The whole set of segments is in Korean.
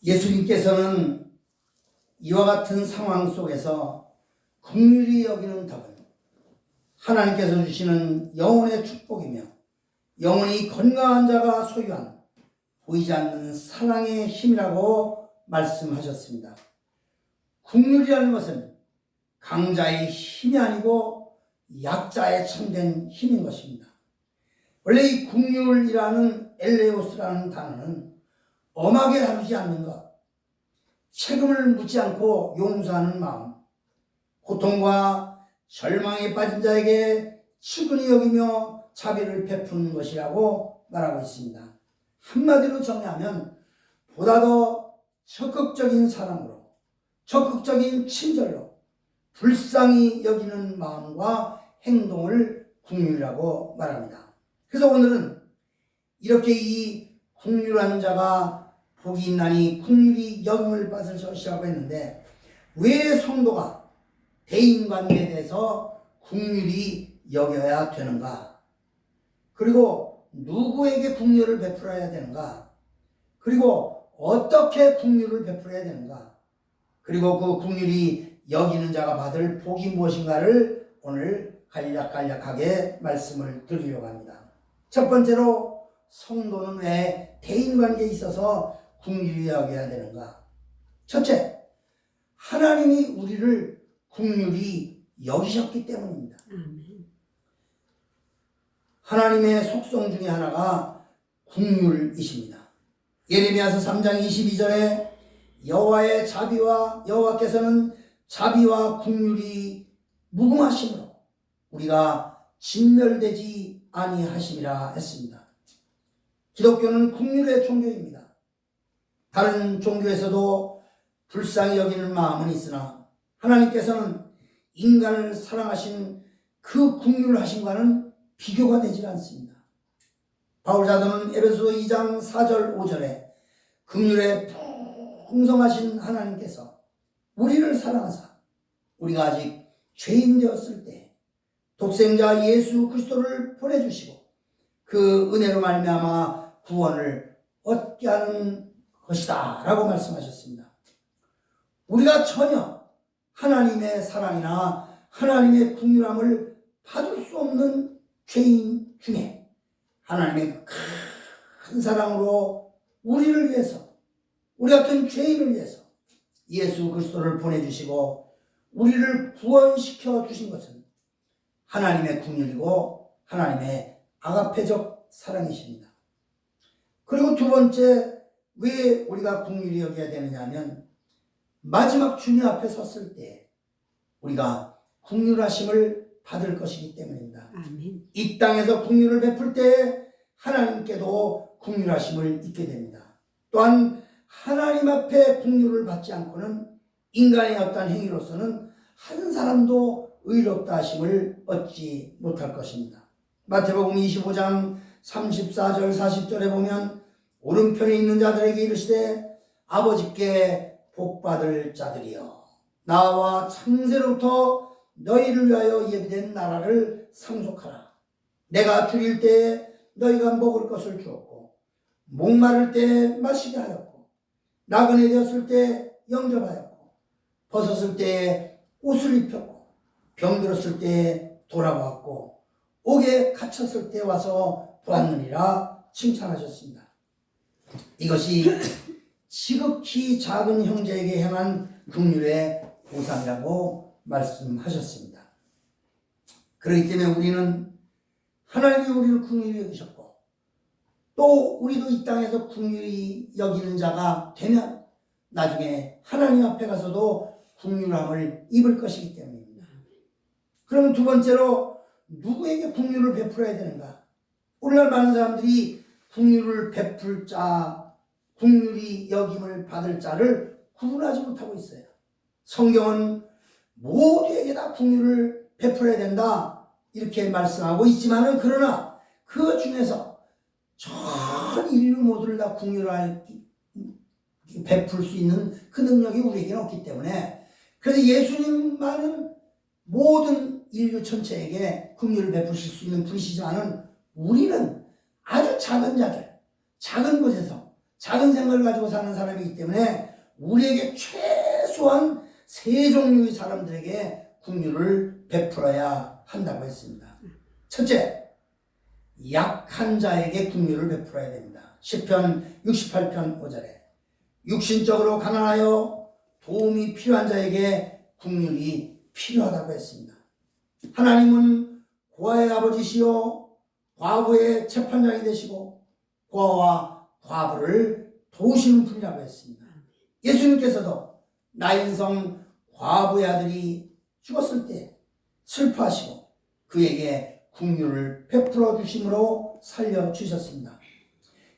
예수님께서는 이와 같은 상황 속에서 긍휼히 여기는 덕은 하나님께서 주시는 영혼의 축복이며 영혼이 건강한 자가 소유한 보이지 않는 사랑의 힘이라고 말씀하셨습니다. 긍휼이라는 것은 강자의 힘이 아니고 약자의 참된 힘인 것입니다. 원래 이 긍휼이라는 엘레오스라는 단어는 엄하게 다루지 않는 것, 책임을 묻지 않고 용서하는 마음, 고통과 절망에 빠진 자에게 측은히 여기며 자비를 베푸는 것이라고 말하고 있습니다. 한마디로 정리하면 보다 더 적극적인 사랑으로, 적극적인 친절로 불쌍히 여기는 마음과 행동을 긍휼이라고 말합니다. 그래서 오늘은 이렇게 이 긍휼한 자가 복이 있나니 긍휼히 여김을 받을 것이라고 했는데, 왜 성도가 대인관계에 대해서 긍휼히 여겨야 되는가? 그리고 누구에게 긍휼을 베풀어야 되는가? 그리고 어떻게 긍휼을 베풀어야 되는가? 그리고 그 긍휼히 여기는 자가 받을 복이 무엇인가를 오늘 간략하게 말씀을 드리려고 합니다. 첫 번째로, 성도는 왜 대인관계에 있어서 긍휼히 여겨야 되는가? 첫째, 하나님이 우리를 긍휼히 여기셨기 때문입니다. 하나님의 속성 중에 하나가 긍휼이십니다. 예레미야서 3장 22절에 여호와께서는 자비와 긍휼이 무궁하심으로 우리가 진멸되지 아니하심이라 했습니다. 기독교는 긍휼의 종교입니다. 다른 종교에서도 불쌍히 여기는 마음은 있으나 하나님께서는 인간을 사랑하신 그 긍휼하심과는 비교가 되질 않습니다. 바울 사도는 에베소 2장 4절 5절에 긍휼에 풍성하신 하나님께서 우리를 사랑하사 우리가 아직 죄인 되었을 때 독생자 예수 그리스도를 보내주시고 그 은혜로 말미암아 구원을 얻게 하는 것이다 라고 말씀하셨습니다. 우리가 전혀 하나님의 사랑이나 하나님의 긍휼함을 받을 수 없는 죄인 중에 하나님의 큰 사랑으로 우리를 위해서, 우리 같은 죄인을 위해서 예수 그리스도를 보내주시고 우리를 구원시켜 주신 것은 하나님의 긍휼이고 하나님의 아가페적 사랑이십니다. 그리고 두 번째, 왜 우리가 긍휼히 여겨야 되느냐 하면 마지막 주님 앞에 섰을 때 우리가 긍휼하심을 받을 것이기 때문입니다. 아멘. 이 땅에서 긍휼을 베풀 때 하나님께도 긍휼하심을 입게 됩니다. 또한 하나님 앞에 긍휼을 받지 않고는 인간의 어떤 행위로서는 한 사람도 의롭다 하심을 얻지 못할 것입니다. 마태복음 25장 34절 40절에 보면 오른편에 있는 자들에게 이르시되 아버지께 복받을 자들이여 나와 창세로부터 너희를 위하여 예비된 나라를 상속하라. 내가 줄일 때 너희가 먹을 것을 주었고 목마를 때 마시게 하였고 나그네 되었을 때 영접하였고 벗었을 때 옷을 입혔고 병들었을 때 돌아왔고 옥에 갇혔을 때 와서 보았느니라 칭찬하셨습니다. 이것이 지극히 작은 형제에게 행한 긍휼의 보상이라고 말씀하셨습니다. 그렇기 때문에 우리는 하나님이 우리를 긍휼히 여기셨고 또 우리도 이 땅에서 긍휼히 여기는 자가 되면 나중에 하나님 앞에 가서도 긍휼함을 입을 것이기 때문입니다. 그럼 두 번째로, 누구에게 긍휼을 베풀어야 되는가? 오늘날 많은 사람들이 긍휼을 베풀 자, 긍휼히 여김을 받을 자를 구분하지 못하고 있어요. 성경은 모두에게 다 긍휼을 베풀어야 된다 이렇게 말씀하고 있지만은, 그러나 그 중에서 전 인류 모두를 다 긍휼하게 베풀 수 있는 그 능력이 우리에게는 없기 때문에, 그래서 예수님만은 모든 인류 전체에게 긍휼을 베푸실 수 있는 분이시지만은 우리는 아주 작은 자들, 작은 곳에서 작은 생각을 가지고 사는 사람이기 때문에 우리에게 최소한 세 종류의 사람들에게 긍휼을 베풀어야 한다고 했습니다. 첫째, 약한 자에게 긍휼을 베풀어야 됩니다. 시편 68편 5절에 육신적으로 가난하여 도움이 필요한 자에게 긍휼이 필요하다고 했습니다. 하나님은 고아의 아버지시요 과부의 재판장이 되시고 고아와 과부를 도우시는 분이라고 했습니다. 예수님께서도 나인성 과부의 아들이 죽었을 때 슬퍼하시고 그에게 긍휼을 베풀어 주심으로 살려주셨습니다.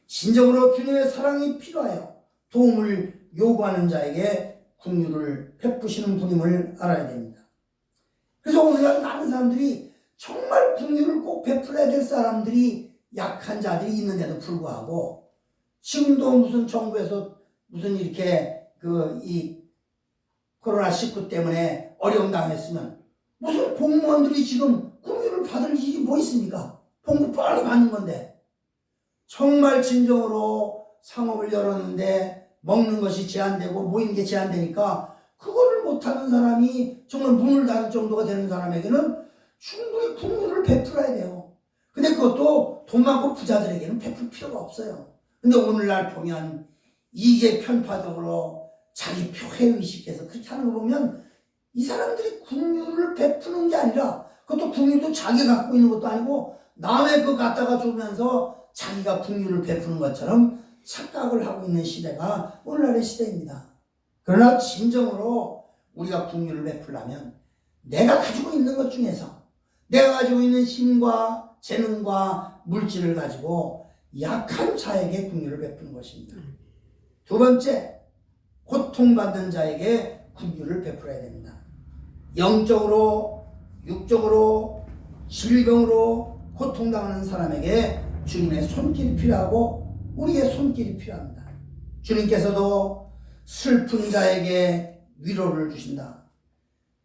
진정으로 주님의 사랑이 필요하여 도움을 요구하는 자에게 긍휼을 베푸시는 분임을 알아야 됩니다. 그래서 오늘날 많은 사람들이 정말 긍휼을 꼭 베풀어야 될 사람들이 약한 자들이 있는데도 불구하고 지금도 무슨 정부에서 무슨 이렇게 이 코로나19 때문에 어려움 당했으면 무슨 공무원들이 지금 긍휼을 받을 일이 뭐 있습니까? 봉급 빨리 받는 건데 정말 진정으로 상업을 열었는데 먹는 것이 제한되고 모이는 게 제한되니까 그거를 못하는 사람이 정말 문을 닫을 정도가 되는 사람에게는 충분히 긍휼을 베풀어야 돼요. 근데 그것도 돈 많고 부자들에게는 베풀 필요가 없어요. 근데 오늘날 보면 이게 편파적으로 자기 표해의식해서 그렇게 하는 거 보면 이 사람들이 긍휼을 베푸는 게 아니라 그것도 긍휼도 자기가 갖고 있는 것도 아니고 남의 그 갖다가 주면서 자기가 긍휼을 베푸는 것처럼 착각을 하고 있는 시대가 오늘날의 시대입니다. 그러나 진정으로 우리가 긍휼을 베풀려면 내가 가지고 있는 것 중에서 내가 가지고 있는 힘과 재능과 물질을 가지고 약한 자에게 긍휼을 베푸는 것입니다. 두 번째, 고통받는 자에게 긍휼을 베풀어야 됩니다. 영적으로, 육적으로, 질병으로 고통당하는 사람에게 주님의 손길이 필요하고 우리의 손길이 필요합니다. 주님께서도 슬픈 자에게 위로를 주신다.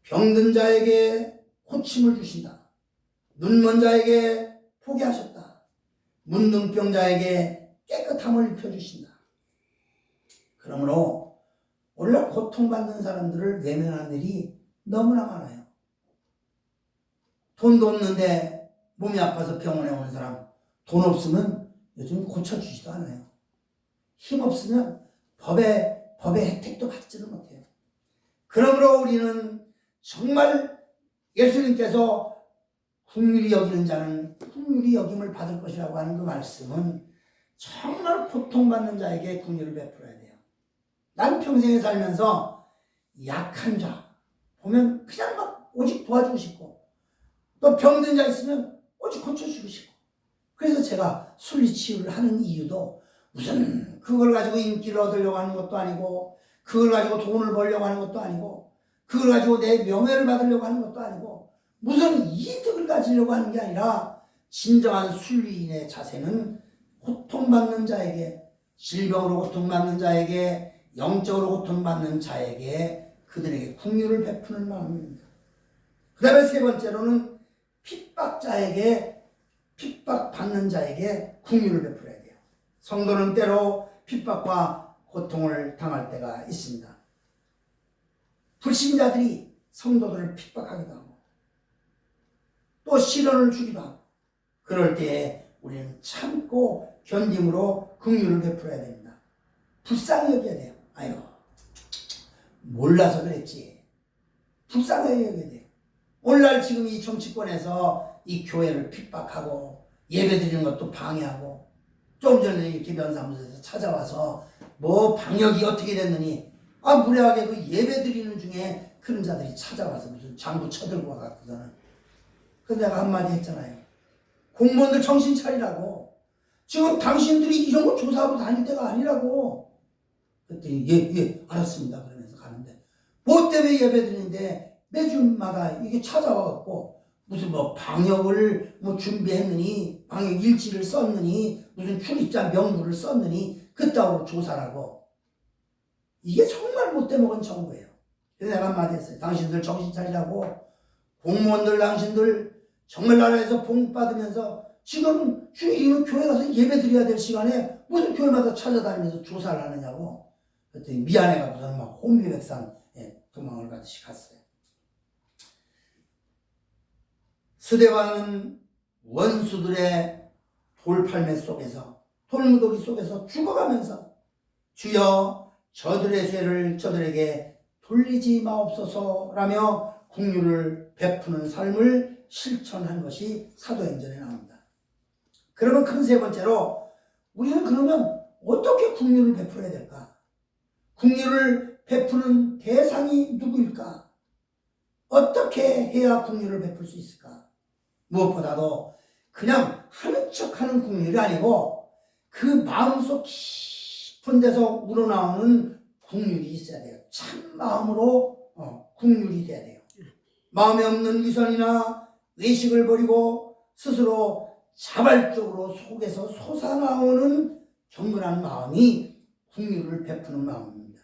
병든 자에게 고침을 주신다. 눈먼 자에게 보게 하셨다. 문둥병자에게 깨끗함을 입혀주신다. 그러므로 오늘날 고통받는 사람들을 외면하는 일이 너무나 많아요. 돈도 없는데 몸이 아파서 병원에 오는 사람, 돈 없으면 요즘 고쳐주지도 않아요. 힘 없으면 법의 혜택도 받지는 못해요. 그러므로 우리는 정말 예수님께서 긍휼히 여기는 자는 긍휼히 여김을 받을 것이라고 하는 그 말씀은 정말 고통받는 자에게 긍휼을 베풀어야 돼요. 난 평생에 살면서 약한 자 보면 그냥 막 오직 도와주고 싶고 또 병든 자 있으면 오직 고쳐주고 싶고 그래서 제가 순리치유를 하는 이유도 무슨 그걸 가지고 인기를 얻으려고 하는 것도 아니고 그걸 가지고 돈을 벌려고 하는 것도 아니고 그걸 가지고 내 명예를 받으려고 하는 것도 아니고 무슨 이득을 가지려고 하는 게 아니라 진정한 순리인의 자세는 고통받는 자에게 질병으로 고통받는 자에게 영적으로 고통받는 자에게 그들에게 긍휼을 베푸는 마음입니다. 그 다음에 세 번째로는 핍박받는 자에게 긍휼을 베풀어야 돼요. 성도는 때로 핍박과 고통을 당할 때가 있습니다. 불신자들이 성도들을 핍박하기도 하고 또 시련을 주기도 하고 그럴 때에 우리는 참고 견딤으로 긍휼을 베풀어야 됩니다. 불쌍히 여겨야 돼요. 아유 몰라서 그랬지. 불쌍히 여겨야 돼요. 오늘날 지금 이 정치권에서 이 교회를 핍박하고 예배드리는 것도 방해하고 좀 전에 이렇게 면사무소에서 찾아와서 뭐 방역이 어떻게 됐느니 무례하게 그 예배드리는 중에 그런 자들이 찾아와서 무슨 장구 쳐들고 와갖고서는 그래서 내가 한마디 했잖아요. 공무원들 정신 차리라고. 지금 당신들이 이런 거 조사하고 다닐 때가 아니라고. 그랬더니 예 알았습니다 그러면서 가는데 뭐 때문에 예배드리는데 매주마다 이게 찾아와갖고 무슨 뭐 방역을 뭐 준비했느니 방역 일지를 썼느니 무슨 출입자 명부를 썼느니 그따위로 조사라고. 이게 정말 못돼먹은 정부예요. 그래서 내가 한마디 했어요. 당신들 정신 차리라고. 공무원들 당신들 정말 나라에서 봉급 받으면서 지금 주일이면 교회 가서 예배 드려야 될 시간에 무슨 교회마다 찾아다니면서 조사를 하느냐고. 그랬더니 미안해가지고서는 막 혼비백산에 도망을 가듯이 갔어요. 스데반은 원수들의 돌팔매 속에서, 돌무더기 속에서 죽어가면서 주여 저들의 죄를 저들에게 돌리지 마옵소서라며 긍휼을 베푸는 삶을 실천한 것이 사도행전에 나옵니다. 그러면 큰 세 번째로 우리는 그러면 어떻게 긍휼을 베풀어야 될까? 긍휼을 베푸는 대상이 누구일까? 어떻게 해야 긍휼을 베풀 수 있을까? 무엇보다도 그냥 하는 척하는 긍휼이 아니고 그 마음속 깊은 데서 우러나오는 긍휼이 있어야 돼요. 참 마음으로 긍휼이 돼야 돼요. 마음에 없는 위선이나 외식을 버리고 스스로 자발적으로 속에서 솟아나오는 경건한 마음이 긍휼을 베푸는 마음입니다.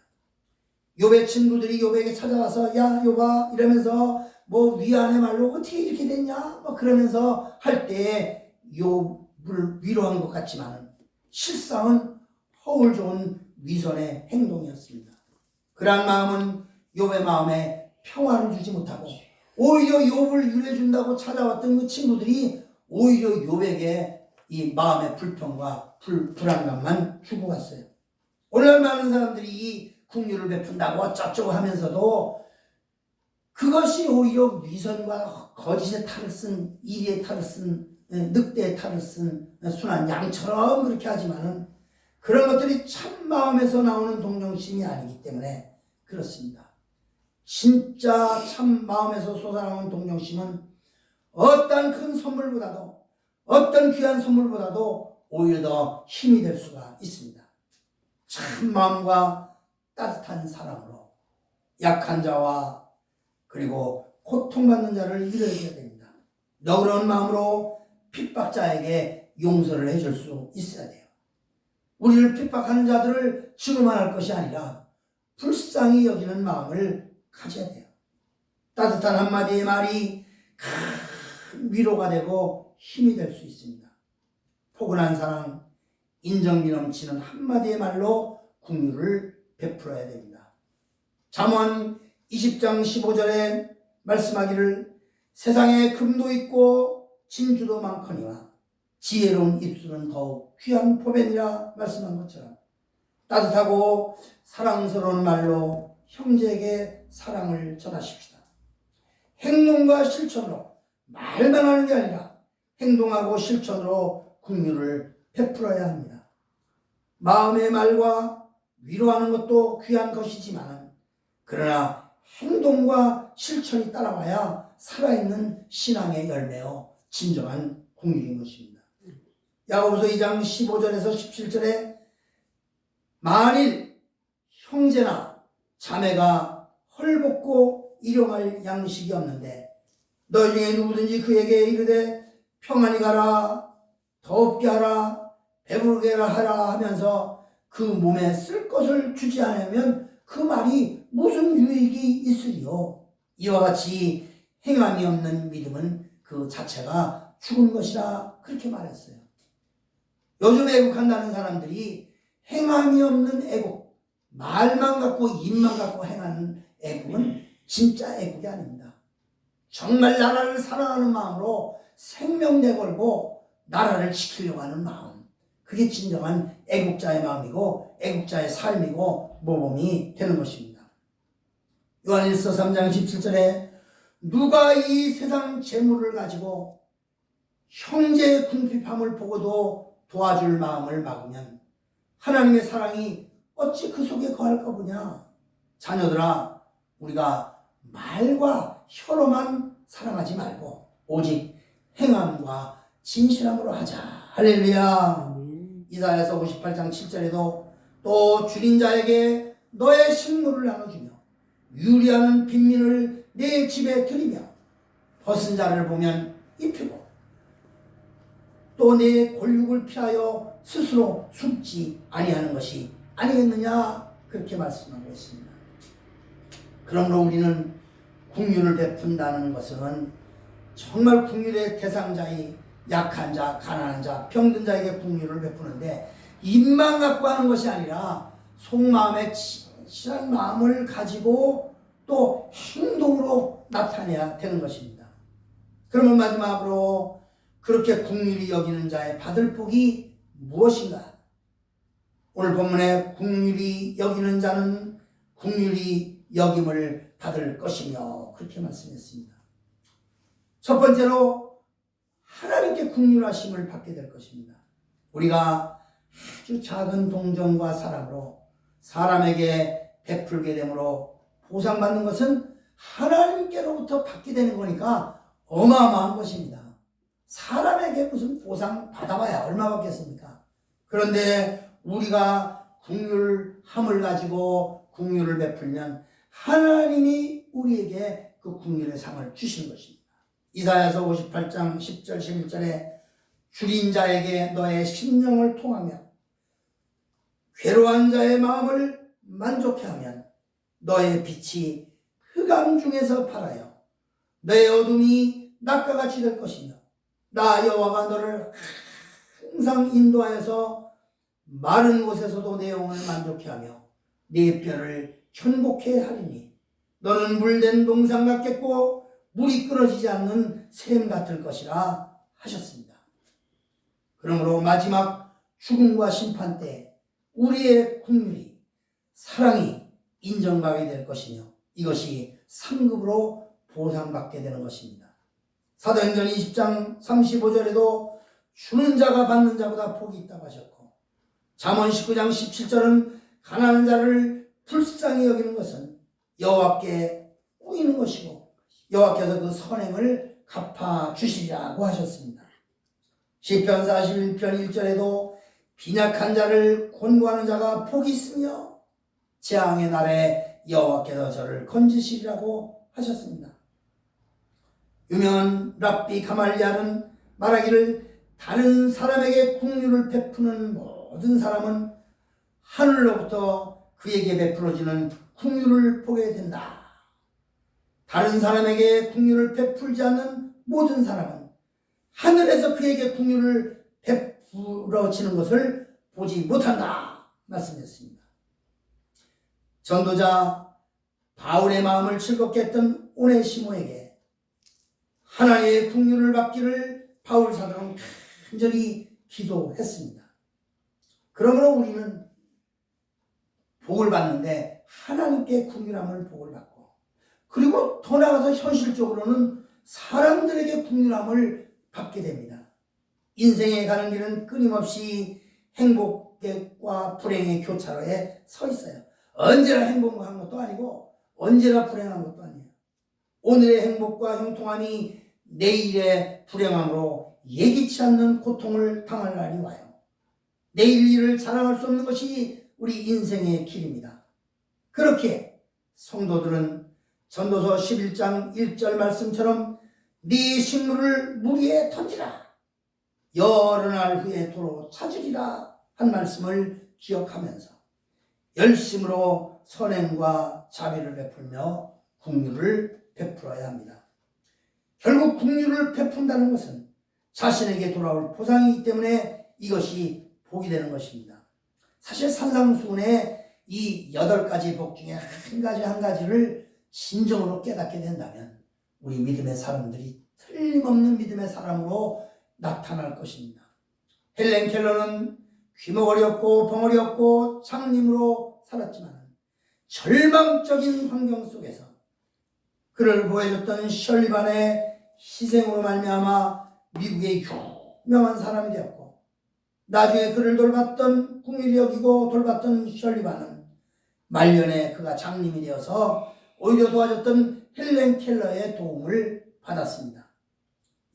욥의 친구들이 욥에게 찾아와서 야 욥아 이러면서 뭐 위안의 말로 어떻게 이렇게 됐냐 뭐 그러면서 할 때에 욥을 위로한 것 같지만 실상은 허울 좋은 위선의 행동이었습니다. 그러한 마음은 욥의 마음에 평화를 주지 못하고 오히려 욥을 유래준다고 찾아왔던 그 친구들이 오히려 욥에게 이 마음의 불평과 불안감만 주고 갔어요. 오늘날 많은 사람들이 이 긍휼을 베푼다고 어쩌고 하면서도 그것이 오히려 위선과 거짓의 탈을 쓴, 이리의 탈을 쓴, 늑대의 탈을 쓴 순한 양처럼 그렇게 하지만은 그런 것들이 참 마음에서 나오는 동정심이 아니기 때문에 그렇습니다. 진짜 참 마음에서 솟아나오는 동정심은 어떤 큰 선물보다도 어떤 귀한 선물보다도 오히려 더 힘이 될 수가 있습니다. 참 마음과 따뜻한 사랑으로 약한 자와 그리고 고통받는 자를 위로해줘야 됩니다. 너그러운 마음으로 핍박자에게 용서를 해줄 수 있어야 돼요. 우리를 핍박하는 자들을 증오할 것이 아니라 불쌍히 여기는 마음을 가져야 돼요. 따뜻한 한마디의 말이 큰 위로가 되고 힘이 될 수 있습니다. 포근한 사랑, 인정미 넘치는 한마디의 말로 긍휼을 베풀어야 됩니다. 잠언 20장 15절에 말씀하기를 세상에 금도 있고 진주도 많거니와 지혜로운 입술은 더욱 귀한 포벤이라 말씀한 것처럼 따뜻하고 사랑스러운 말로 형제에게 사랑을 전하십시다. 행동과 실천으로 말만 하는 게 아니라 행동하고 실천으로 긍휼을 베풀어야 합니다. 마음의 말과 위로하는 것도 귀한 것이지만 그러나 행동과 실천이 따라와야 살아있는 신앙의 열매요 진정한 긍휼인 것입니다. 야고보서 2장 15절에서 17절에 만일 형제나 자매가 헐벗고 일용할 양식이 없는데 너희 중에 누구든지 그에게 이르되 평안히 가라 더럽게 하라 배부르게 하라 하면서 그 몸에 쓸 것을 주지 않으면 그 말이 무슨 유익이 있으리요. 이와 같이 행함이 없는 믿음은 그 자체가 죽은 것이라 그렇게 말했어요. 요즘 애국한다는 사람들이 행함이 없는 애국, 말만 갖고 입만 갖고 행하는 애국은 진짜 애국이 아닙니다. 정말 나라를 사랑하는 마음으로 생명 내걸고 나라를 지키려고 하는 마음, 그게 진정한 애국자의 마음이고 애국자의 삶이고 모범이 되는 것입니다. 요한일서 3장 17절에 누가 이 세상 재물을 가지고 형제의 궁핍함을 보고도 도와줄 마음을 막으면 하나님의 사랑이 어찌 그 속에 거할까 보냐. 자녀들아, 우리가 말과 혀로만 사랑하지 말고 오직 행함과 진실함으로 하자. 할렐루야. 이사야서 58장 7절에도 또 줄인 자에게 너의 식물을 나눠주며 유리하는 빈민을 내 집에 들이며 벗은 자를 보면 입히고 또 내 골육을 피하여 스스로 숨지 아니하는 것이 아니겠느냐 그렇게 말씀하고 있습니다. 그러므로 우리는 긍휼을 베푼다는 것은 정말 긍휼의 대상자의 약한 자, 가난한 자, 병든 자에게 긍휼을 베푸는데 입만 갖고 하는 것이 아니라 속마음에 진실한 마음을 가지고 또 행동으로 나타내야 되는 것입니다. 그러면 마지막으로 그렇게 긍휼히 여기는 자의 받을 복이 무엇인가? 오늘 본문에 긍휼히 여기는 자는 긍휼히 여김을 받을 것이며 그렇게 말씀했습니다. 첫 번째로 하나님께 긍휼하심을 받게 될 것입니다. 우리가 아주 작은 동정과 사랑으로 사람에게 베풀게 되므로 보상받는 것은 하나님께로부터 받게 되는 거니까 어마어마한 것입니다. 사람에게 무슨 보상 받아봐야 얼마 받겠습니까? 그런데 우리가 긍휼함을 가지고 긍휼을 베풀면 하나님이 우리에게 그 긍휼의 상을 주시는 것입니다. 이사야서 58장 10절 11절에 줄인 자에게 너의 심령을 통하며 괴로운 자의 마음을 만족해 하면 너의 빛이 흑암 중에서 발하여 너의 어둠이 낮과 같이 될 것이며 나 여호와가 너를 항상 인도하여서 마른 곳에서도 내 영혼을 만족해 하며 네 뼈를 견고케 하리니 너는 물된 동상 같겠고 물이 끊어지지 않는 샘 같을 것이라 하셨습니다. 그러므로 마지막 죽음과 심판 때 우리의 긍휼이 사랑이 인정받게 될 것이며 이것이 상급으로 보상받게 되는 것입니다. 사도행전 20장 35절에도 주는 자가 받는 자보다 복이 있다고 하셨고 잠언 19장 17절은 가난한 자를 불쌍히 여기는 것은 여호와께 꾸이는 것이고 여호와께서 그 선행을 갚아주시리라고 하셨습니다. 시편 41편 1절에도 빈약한 자를 권고하는 자가 복이 있으며 재앙의 날에 여호와께서 저를 건지시리라고 하셨습니다. 유명한 랍비 가말리알은 말하기를 다른 사람에게 긍휼을 베푸는 모든 사람은 하늘로부터 그에게 베풀어지는 긍휼을 보게 된다. 다른 사람에게 긍휼을 베풀지 않는 모든 사람은 하늘에서 그에게 긍휼을 베풀어지는 것을 보지 못한다 말씀했습니다. 전도자 바울의 마음을 즐겁게 했던 오네시모에게 하나님의 긍휼을 받기를 바울 사도는 간절히 기도했습니다. 그러므로 우리는 복을 받는데 하나님께 긍휼함을 복을 받고 그리고 더 나아가서 현실적으로는 사람들에게 긍휼함을 받게 됩니다. 인생에 가는 길은 끊임없이 행복과 불행의 교차로에 서 있어요. 언제나 행복한 것도 아니고 언제나 불행한 것도 아니에요. 오늘의 행복과 형통함이 내일의 불행함으로 예기치 않는 고통을 당할 날이 와요. 내일 일을 자랑할 수 없는 것이 우리 인생의 길입니다. 그렇게 성도들은 전도서 11장 1절 말씀처럼 네 식물을 물 위에 던지라 여러 날 후에 도로 찾으리라 한 말씀을 기억하면서 열심으로 선행과 자비를 베풀며 긍휼을 베풀어야 합니다. 결국 긍휼을 베푼다는 것은 자신에게 돌아올 보상이기 때문에 이것이 복이 되는 것입니다. 사실 산상수훈의 이 8가지 복 중에 한 가지를 진정으로 깨닫게 된다면 우리 믿음의 사람들이 틀림없는 믿음의 사람으로 나타날 것입니다. 헬렌 켈러는 귀머거리였고 벙어리였고 장님으로 살았지만 절망적인 환경 속에서 그를 보여줬던 셜리반의 희생으로 말미암아 미국의 유명한 사람이 되었고 나중에 그를 돌봤던 긍휼히 여기고 돌봤던 셜리반은 말년에 그가 장님이 되어서 오히려 도와줬던 헬렌 켈러의 도움을 받았습니다.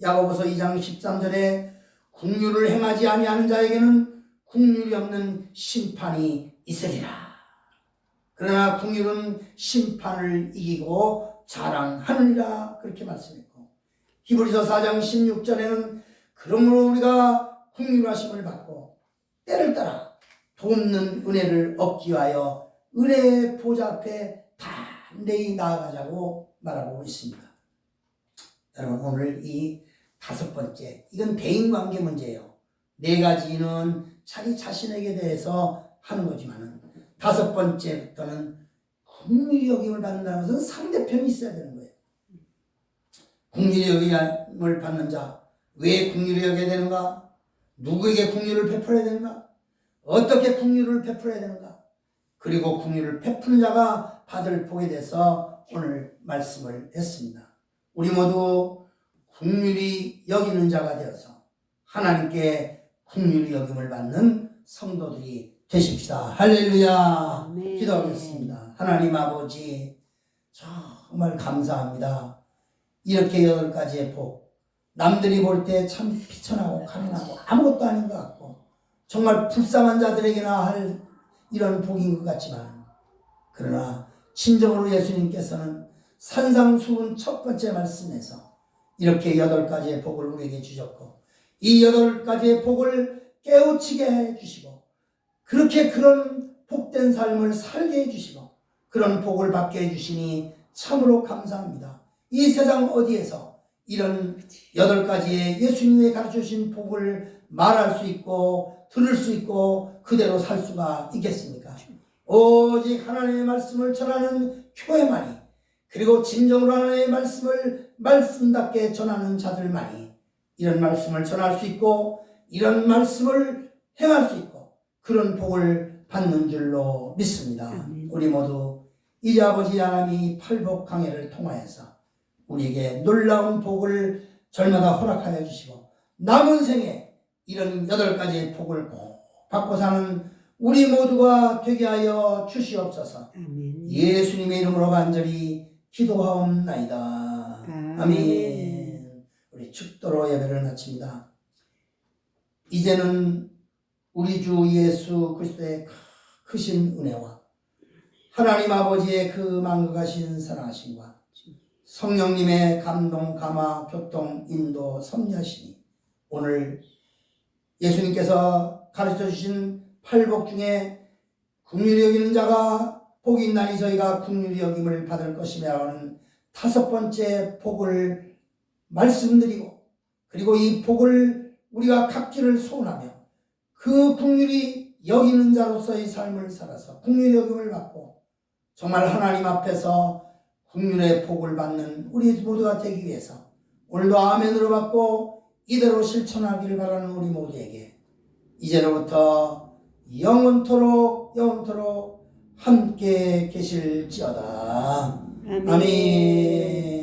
야고보서 2장 13절에 긍휼을 행하지 아니하는 자에게는 긍휼이 없는 심판이 있으리라. 그러나 긍휼은 심판을 이기고 자랑하느니라 그렇게 말씀했고 히브리서 4장 16절에는 그러므로 우리가 긍휼하심을 받고 때를 따라 돕는 은혜를 얻기 위하여 은혜의 보좌 앞에 단대히 나아가자고 말하고 있습니다. 여러분 오늘 이 다섯 번째, 이건 대인관계 문제예요. 네 가지는 자기 자신에게 대해서 하는 거지만은 다섯 번째부터는 긍휼히 여김을 받는다는 것은 상대편이 있어야 되는 거예요. 긍휼히 여김을 받는 자, 왜 긍휼히 여겨야 되는가? 누구에게 긍휼을 베풀어야 되는가? 어떻게 긍휼을 베풀어야 되는가? 그리고 긍휼을 베푸는 자가 받을 복에 대해서 오늘 말씀을 했습니다. 우리 모두 긍휼히 여기는 자가 되어서 하나님께 긍휼히 여김을 받는 성도들이 되십시다. 할렐루야. 네. 기도하겠습니다. 하나님 아버지, 정말 감사합니다. 이렇게 8가지의 복, 남들이 볼 때 참 비천하고 가난하고 아무것도 아닌 것 같고 정말 불쌍한 자들에게나 할 이런 복인 것 같지만, 그러나 진정으로 예수님께서는 산상수훈 첫 번째 말씀에서 이렇게 8가지의 복을 우리에게 주셨고, 이 8가지의 복을 깨우치게 해주시고 그렇게 그런 복된 삶을 살게 해주시고 그런 복을 받게 해주시니 참으로 감사합니다. 이 세상 어디에서 이런 8가지의 예수님이 가르쳐주신 복을 말할 수 있고 들을 수 있고 그대로 살 수가 있겠습니까? 오직 하나님의 말씀을 전하는 교회만이, 그리고 진정으로 하나님의 말씀을 말씀답게 전하는 자들만이 이런 말씀을 전할 수 있고 이런 말씀을 행할 수 있고 그런 복을 받는 줄로 믿습니다. 우리 모두 이제 아버지 하나님이 팔복 강해를 통하여서 우리에게 놀라운 복을 절마다 허락하여 주시고 남은 생에 이런 8가지의 복을 꼭 받고 사는 우리 모두가 되게 하여 주시옵소서. 아멘. 예수님의 이름으로 간절히 기도하옵나이다. 아멘. 우리 축도로 예배를 마칩니다. 이제는 우리 주 예수 그리스도의 크신 은혜와 하나님 아버지의 그 만극하신 사랑하심과 성령님의 감동, 감화, 교통, 인도, 섭리하심이 오늘 예수님께서 가르쳐 주신 팔복 중에 긍휼히 여기는 자가 복이 있나니 저희가 긍휼히 여김을 받을 것이며 하는 5번째 복을 말씀드리고, 그리고 이 복을 우리가 갖기를 소원하며 그 긍휼히 여기는 자로서의 삶을 살아서 긍휼히 여김을 받고 정말 하나님 앞에서 긍휼의 복을 받는 우리 모두가 되기 위해서 오늘도 아멘으로 받고 이대로 실천하기를 바라는 우리 모두에게 이제로부터 영원토록 함께 계실지어다. 아멘.